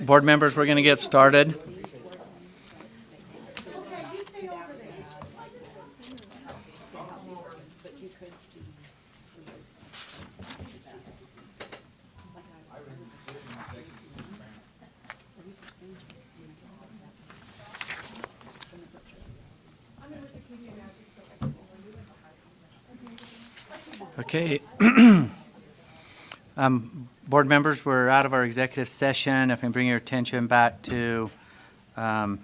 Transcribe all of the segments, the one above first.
Board members, we're going to get started. Okay. Board members, we're out of our executive session. If I can bring your attention back to I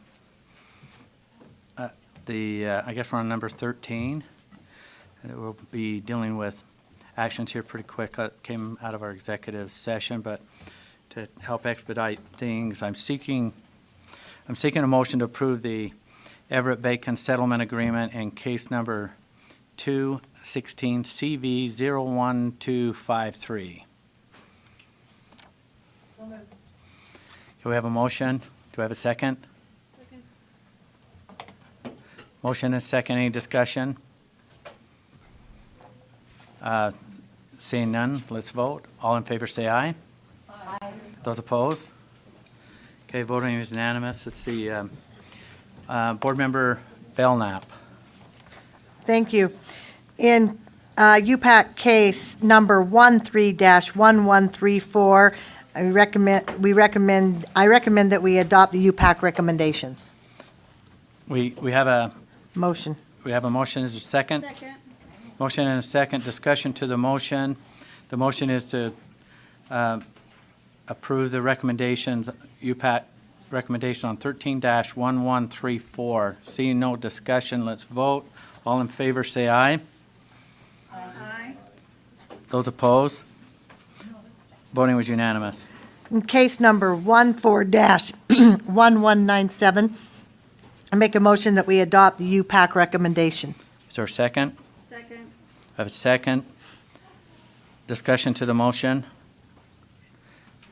guess we're on number 13. We'll be dealing with actions here pretty quick. Came out of our executive session, but to help expedite things, I'm seeking a motion to approve the Everett Bacon Settlement Agreement in case number 216 CV 01253. Do we have a motion? Do we have a second? Second. Motion and second. Any discussion? Seeing none, let's vote. All in favor say aye. Aye. Those opposed? Okay, voting is unanimous. Let's see. Board Member Belknap. Thank you. In UPAC case number 13-1134, I recommend that we adopt the UPAC recommendations. We have a Motion. motion. Is there a second? Second. Motion and a second. Discussion to the motion. The motion is to approve the recommendations, UPAC recommendation on 13-1134. Seeing no discussion, let's vote. All in favor say aye. Aye. Those opposed? Voting was unanimous. In case number 14-1197, I make a motion that we adopt the UPAC recommendation. Is there a second? Second. I have a second. Discussion to the motion.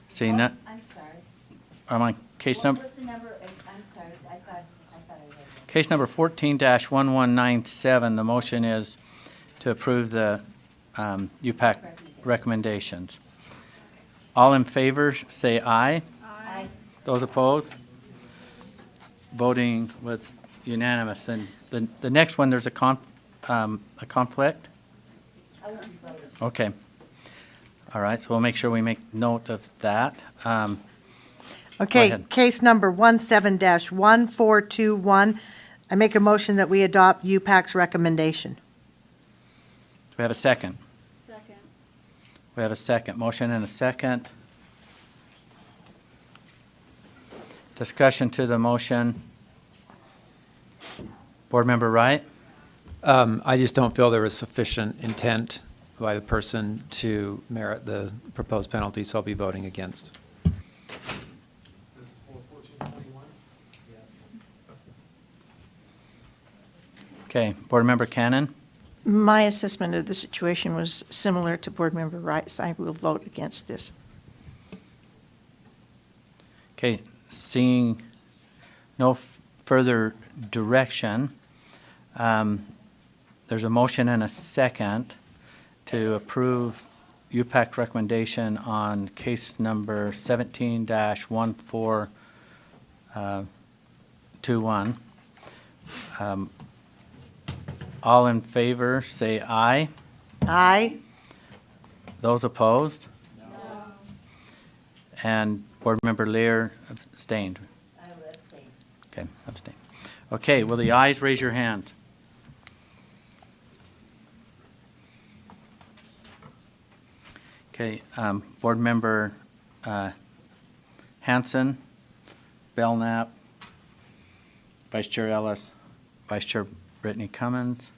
Seeing none. I'm sorry. I'm on case What number, was the number? I'm sorry, I thought I read it. case number 14-1197. The motion is to approve the UPAC recommendations. All in favor say aye. Aye. Those opposed? Voting was unanimous. And the next one, there's a conflict? I won't be voting. Okay. All right, so we'll make sure we make note of that. Okay, ahead. case number 17-1421, I make a motion that we adopt UPAC's recommendation. Do we have a second? Second. We have a second. Motion and a second. Discussion to the motion. Board Member Wright? I just don't feel there was sufficient intent by the person to merit the proposed penalty, so I'll be voting against. This is for 1421? Okay, Board Member Cannon? My assessment of the situation was similar to Board Member Wright's. I will vote against this. Okay, seeing no further direction, there's a motion and a second to approve UPAC recommendation on case number 17-1421. All in favor, say aye. Aye. Those opposed? No. And Board Member Lear abstained. I will abstain. Okay, abstain. Okay, will the ayes raise your hand? Okay, Board Member Hanson, Belknap, Vice Chair Ellis, Vice Chair Brittany Cummins.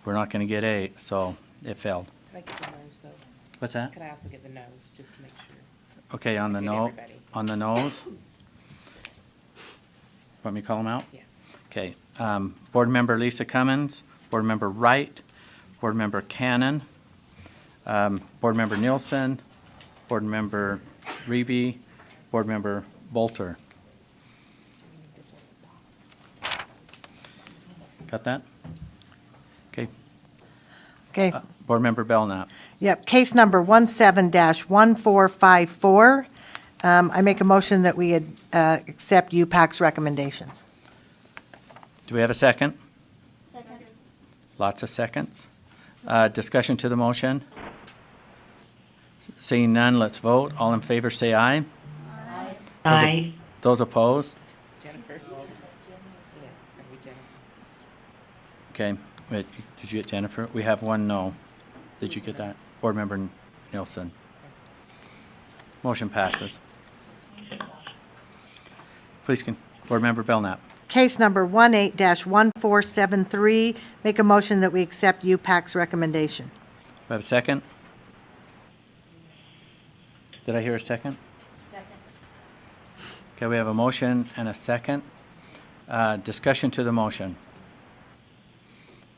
We're not going to get 8, so it failed. Could I get the nose, though? What's that? Could I also get the nose, just to make sure? Okay, on the Get no, everybody. on the nose. Want me to call them out? Yeah. Okay, Board Member Lisa Cummins, Board Member Wright, Board Member Cannon, Board Member Nielsen, Board Member Reby, Board Member Bolter. Got that? Okay. Okay, Board Member Belknap. yep, case number 17-1454, I make a motion that we accept UPAC's recommendations. Do we have a second? Second. Lots of seconds. Discussion to the motion? Seeing none, let's vote. All in favor, say aye. Aye. Those opposed? Jennifer? Yeah, it's gonna be Jennifer. Okay, wait, did you get Jennifer? We have one no. Did you get that? Board Member Nielsen. Motion passes. Please, Board Member Belknap. Case number 18-1473, make a motion that we accept UPAC's recommendation. Do we have a second? Did I hear a second? Second. Okay, we have a motion and a second. Discussion to the motion.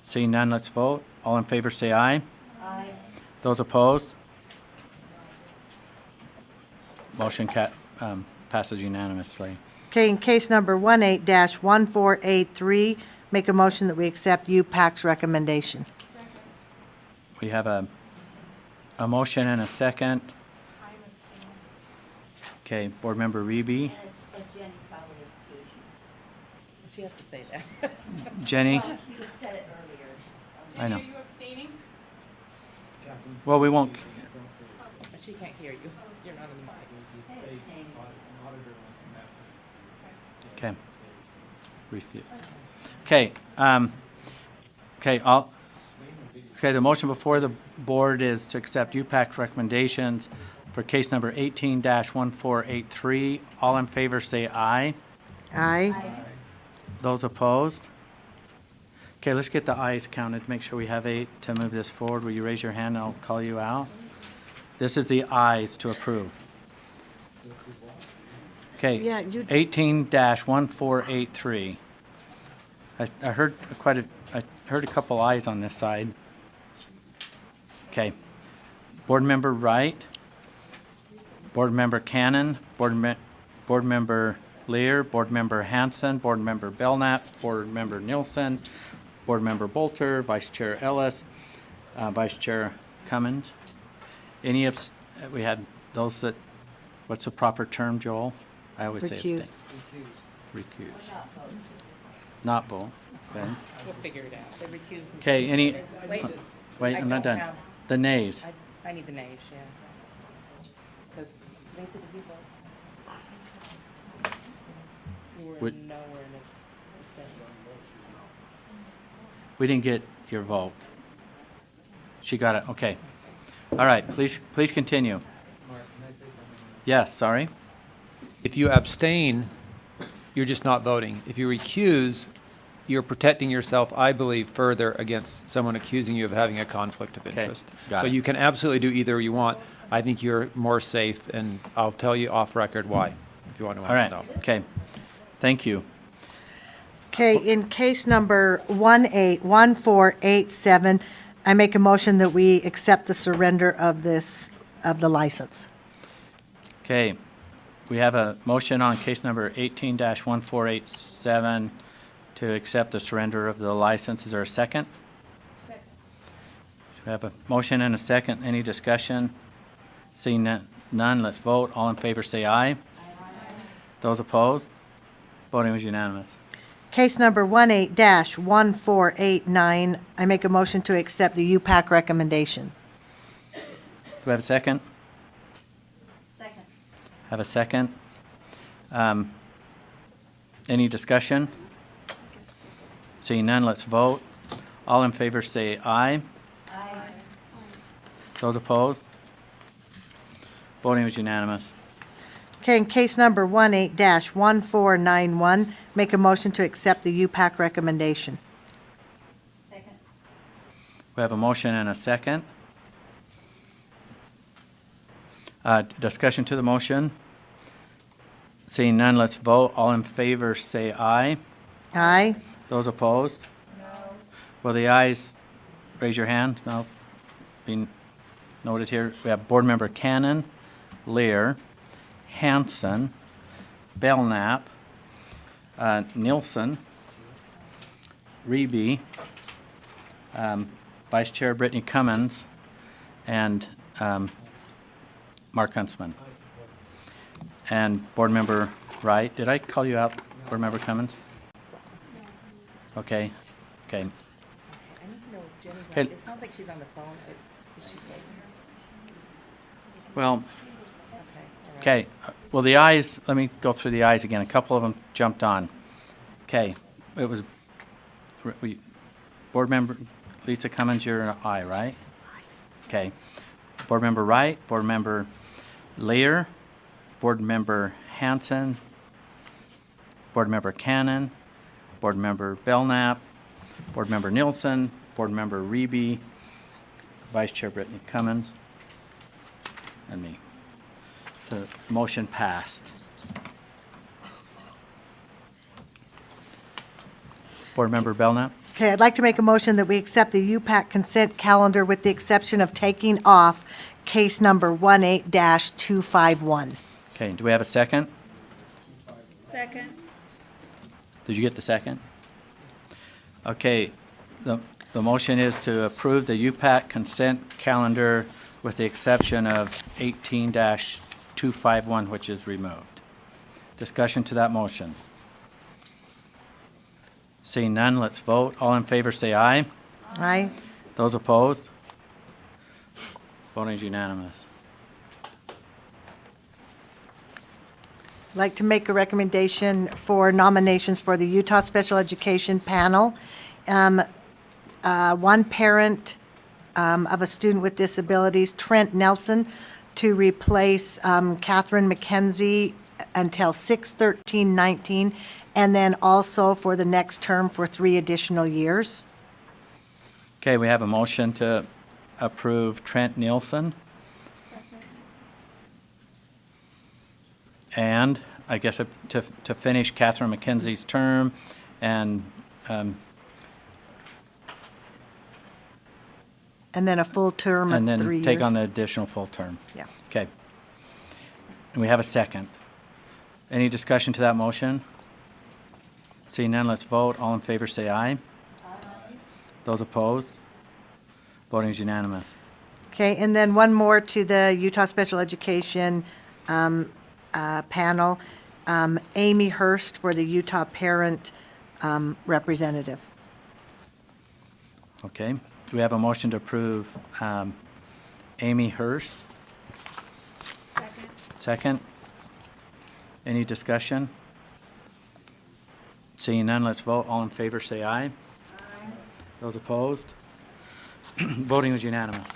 Seeing none, let's vote. All in favor, say aye. Aye. Those opposed? Motion passes unanimously. Okay, in case number 18-1483, make a motion that we accept UPAC's recommendation. We have a motion and a second. Okay, Board Member Reby. As Jenny probably is too, She has to say that. Jenny? well, she just said it earlier. I know. Are you abstaining? Catherine Well, we said won't- don't say it. But she can't hear you. You're not in the mic. Say it, Sting. Auditor wants to Okay. Refute. Okay, okay, the motion before the board is to accept UPAC's recommendations for case number 18-1483. All in favor, say aye. Aye. Those opposed? Okay, let's get the ayes counted, make sure we have 8 to move this forward. Will you raise your hand and I'll call you out? This is the ayes to approve. Okay. Yeah, you- 18-1483. I heard I heard a couple ayes on this side. Okay. Board Member Wright, Board Member Cannon, Board Member Lear, Board Member Hanson, Board Member Belknap, Board Member Nielsen, Board Member Bolter, Vice Chair Ellis, Vice Chair Cummins. We had those that, what's the proper term, Joel? I always say abstain. Recuse. Recuse. Not vote. Okay. We'll figure it out. They recuse themselves. Okay, any, Wait, wait, I I'm not don't done. have- The nays. I need the names, yeah. Because, Lisa, did you vote? You were Would- nowhere in it. You said- We didn't get your vote. She got it, okay. All right, please continue. Yes, sorry. If you abstain, you're just not voting. If you recuse, you're protecting yourself, I believe, further against someone accusing you of having a conflict of Okay, interest. got So it. you can absolutely do either you want. I think you're more safe, and I'll tell you off record why, if you want to All right, stop. okay. Thank you. Okay, in case number 18-1487, I make a motion that we accept the surrender of the license. Okay, we have a motion on case number 18-1487 to accept the surrender of the license. Is there a second? Second. We have a motion and a second. Any discussion? Seeing none, let's vote. All in favor, say aye. Those opposed? Voting was unanimous. Case number 18-1489, I make a motion to accept the UPAC recommendation. Do we have a second? Second. Have a second? Any discussion? Seeing none, let's vote. All in favor, say aye. Aye. Those opposed? Voting was unanimous. Okay, in case number 18-1491, make a motion to accept the UPAC recommendation. Second. We have a motion and a second. Discussion to the motion. Seeing none, let's vote. All in favor, say aye. Aye. Those opposed? No. Will the ayes, raise your hand. No. Being noted here. We have Board Member Cannon, Lear, Hanson, Belknap, Nielsen, Reby, Vice Chair Brittany Cummins, and Mark Huntsman. and Board Member Wright. Did I call you out, Board Member Cummins? Okay, okay. I need to know Jenny, Okay. it sounds like she's on the phone. Is she voting? Well, Okay, all right. okay, well, the ayes, let me go through the ayes again. A couple of them jumped on. Okay, it was, Board Member Lisa Cummins, you're an aye, right? Okay. Board Member Wright, Board Member Lear, Board Member Hanson, Board Member Cannon, Board Member Belknap, Board Member Nielsen, Board Member Reby, Vice Chair Brittany Cummins, and me. The motion passed. Board Member Belknap? Okay, I'd like to make a motion that we accept the UPAC consent calendar with the exception of taking off case number 18-251. Okay, do we have a second? Second. Did you get the second? Okay, the motion is to approve the UPAC consent calendar with the exception of 18-251, which is removed. Discussion to that motion. Seeing none, let's vote. All in favor, say aye. Aye. Those opposed? Voting is unanimous. I'd like to make a recommendation for nominations for the Utah Special Education Panel. One parent of a student with disabilities, Trent Nelson, to replace Catherine McKenzie until 6/13/19, and then also for the next term for 3 additional years. Okay, we have a motion to approve Trent Nielsen. And I guess to finish Catherine McKenzie's term and And then a full term of 3 years. then take on the additional full term. Yeah. Okay. And we have a second. Any discussion to that motion? Seeing none, let's vote. All in favor, say aye. Those opposed? Voting is unanimous. Okay, and then one more to the Utah Special Education panel, Amy Hurst for the Utah Parent Representative. Okay. Do we have a motion to approve Amy Hurst? Second. Second. Any discussion? Seeing none, let's vote. All in favor, say aye. Those opposed? Voting was unanimous.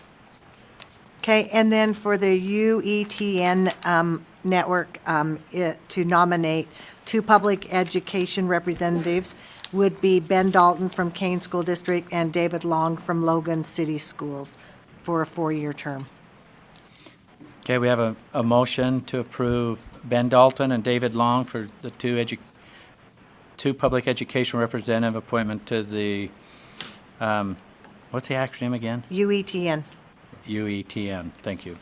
Okay, and then for the UETN network, to nominate 2 public education representatives would be Ben Dalton from Kane School District and David Long from Logan City Schools for a 4-year term. Okay, we have a motion to approve Ben Dalton and David Long for the two public education representative appointment to the, what's the acronym again? UETN. UETN. Thank you.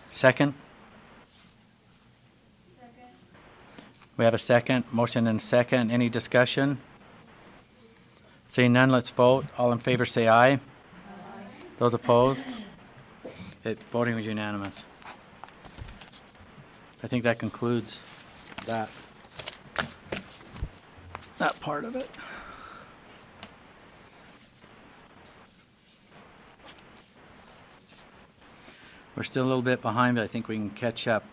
Second? We have a second. Motion and a second. Any discussion? Seeing none, let's vote. All in favor, say aye. Those opposed? Voting was unanimous. I think that concludes that part of it. We're still a little bit behind, but I think we can catch up.